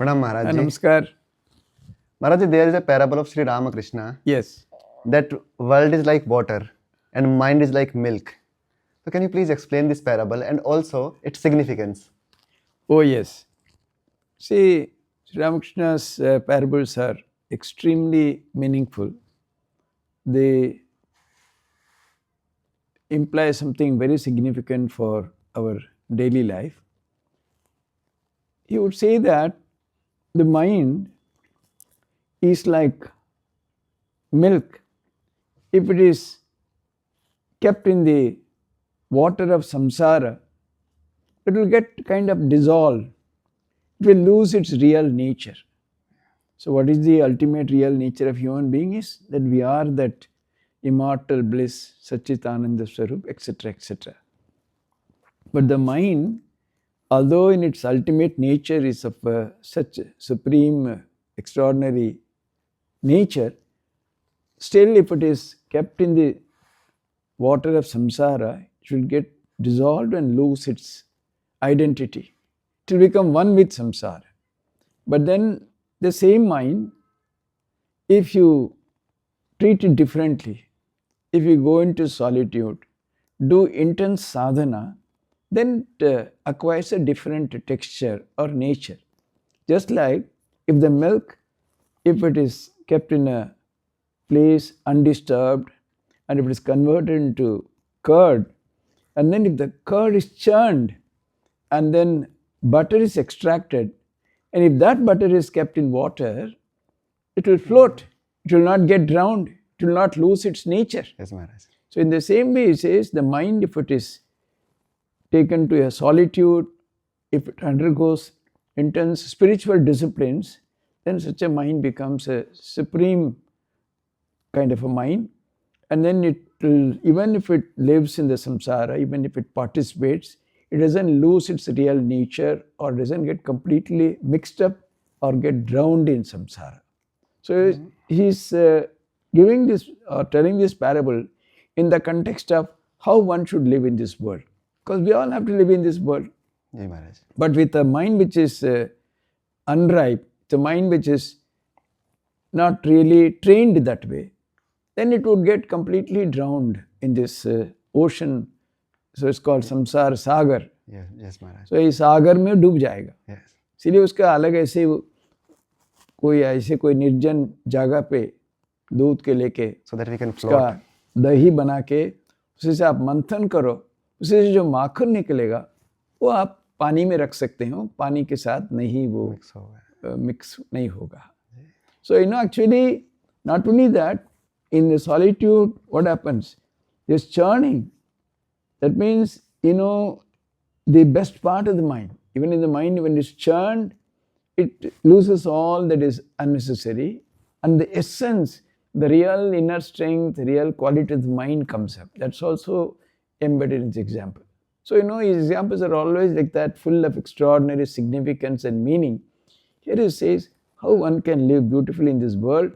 Pranam Maharaj ji. Namaskar. Maharaj ji, there is a parable of Sri Ramakrishna Yes. that world is like water and mind is like milk. So can you please explain this parable and also its significance? Oh, yes. See, Sri Ramakrishna's parables are extremely meaningful. They imply something very significant for our daily life. He would say that the mind is like milk. If it is kept in the water of samsara, it will get kind of dissolved. It will lose its real nature. So what is the ultimate real nature of human being is that we are that immortal bliss, Satchitananda Swarup, etc., etc. But the mind, although in its ultimate nature is of such supreme, extraordinary nature, still if it is kept in the water of samsara, it will get dissolved and lose its identity. It will become one with samsara. But then the same mind, if you treat it differently, if you go into solitude, do intense sadhana, then it acquires a different texture or nature. Just like if the milk, if it is kept in a place undisturbed and if it is converted into curd, and then if the curd is churned and then butter is extracted, and if that butter is kept in water, it will float, it will not get drowned, it will not lose its nature. Yes, Maharaj. So in the same way, he says the mind, if it is taken to a solitude, if it undergoes intense spiritual disciplines, then such a mind becomes a supreme kind of a mind. And then it will, even if it lives in the samsara, even if it participates, it doesn't lose its real nature or doesn't get completely mixed up or get drowned in samsara. So he's giving this or telling this parable in the context of how one should live in this world. Because we all have to live in this world. Yes, Maharaj. But with a mind which is unripe, the mind which is not really trained that way, then it would get completely drowned in this ocean. So it's called samsara sagar. Yes, Maharaj. So इस सागर में डूब जाएगा. Yes. इसलिए उसका अलग ऐसे कोई ऐसे कोई निर्जन जगह पे दूध के लेके So that we can float. उसका दही बना के उसी से आप मंथन करो, उसी से जो माखन निकलेगा वो आप पानी में रख सकते हो, पानी के साथ नहीं वो मिक्स नहीं होगा. So actually not only that, in the solitude what happens? There's churning. That means the best part of the mind, even in the mind when it's churned, it loses all that is unnecessary, and the essence, the real inner strength, the real quality of the mind comes up. That's also embedded in this example. So his examples are always like that, full of extraordinary significance and meaning. Here he says how one can live beautifully in this world,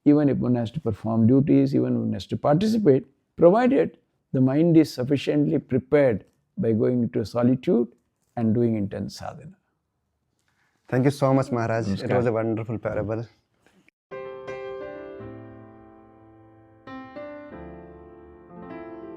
even if one has to perform duties, even one has to participate, provided the mind is sufficiently prepared by going into solitude and doing intense sadhana. Thank you so much, Maharaj. Namaskar. It was a wonderful parable.